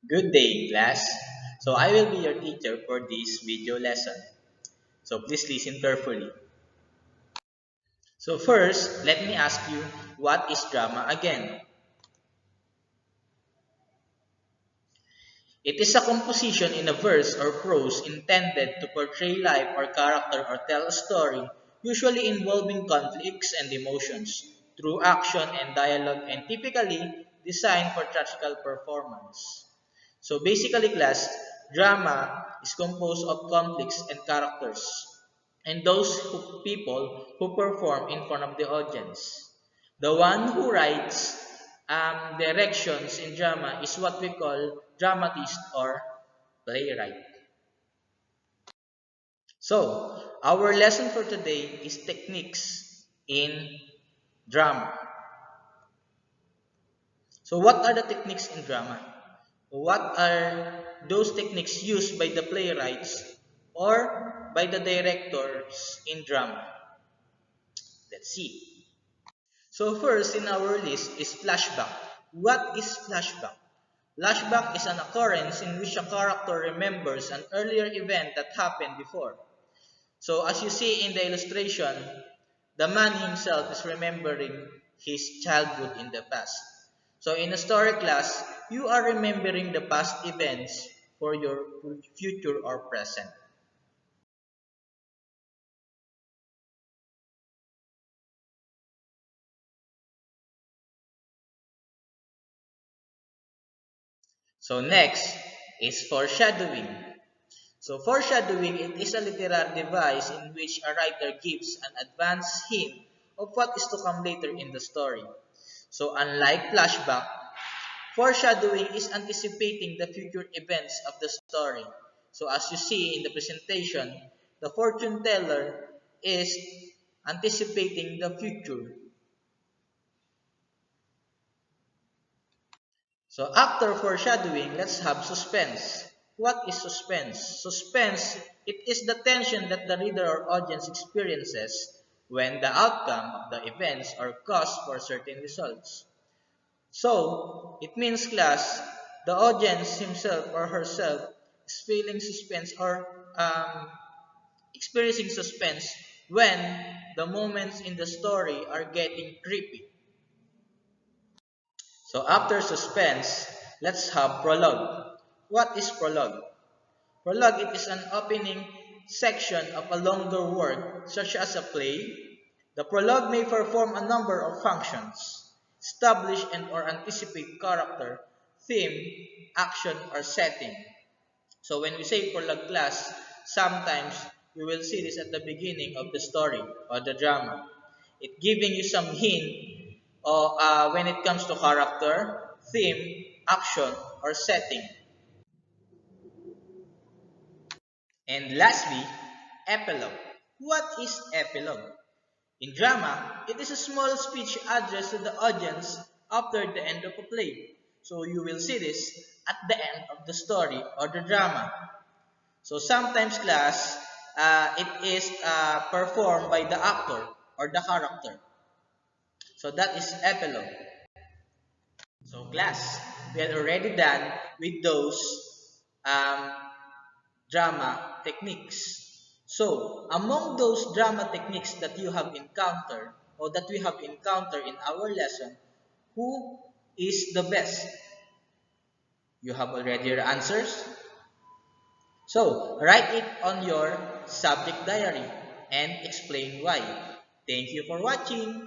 Good day, class. So I will be your teacher for this video lesson. So please listen carefully. So first, let me ask you, what is drama again? It is a composition in a verse or prose intended to portray life or character or tell a story, usually involving conflicts and emotions, through action and dialogue and typically designed for theatrical performance. So basically class, drama is composed of conflicts and characters and people who perform in front of the audience. The one who writes directions in drama is what we call dramatist or playwright. So, our lesson for today is techniques in drama. So, what are the techniques in drama? What are those techniques used by the playwrights or by the directors in drama? Let's see. So first in our list is flashback. What is flashback? Flashback is an occurrence in which a character remembers an earlier event that happened before. So as you see in the illustration, the man himself is remembering his childhood in the past. So in a story class, you are remembering the past events for your future or present. So next is foreshadowing. So foreshadowing it is a literary device in which a writer gives an advance hint of what is to come later in the story. So unlike flashback, foreshadowing is anticipating the future events of the story. So as you see in the presentation, the fortune teller is anticipating the future. So after foreshadowing, let's have suspense. What is suspense? Suspense, it is the tension that the reader or audience experiences when the outcome of the events are cause for certain results. So, it means class, the audience himself or herself is feeling suspense or experiencing suspense when the moments in the story are getting creepy. So after suspense, let's have prologue. What is prologue? Prologue it is an opening section of a longer work such as a play. The prologue may perform a number of functions, establish and or anticipate character, theme, action, or setting. So when we say prologue class, sometimes we will see this at the beginning of the story or the drama. It giving you some hint or when it comes to character, theme, action, or setting. And lastly, epilogue. What is epilogue? In drama, it is a small speech addressed to the audience after the end of a play. So you will see this at the end of the story or the drama. So sometimes class, it is performed by the actor or the character. So that is epilogue. So class, we are already done with those um, drama techniques. So, among those drama techniques that you have encountered or that we have encountered in our lesson, who is the best? You have already your answers? So, write it on your subject diary and explain why. Thank you for watching.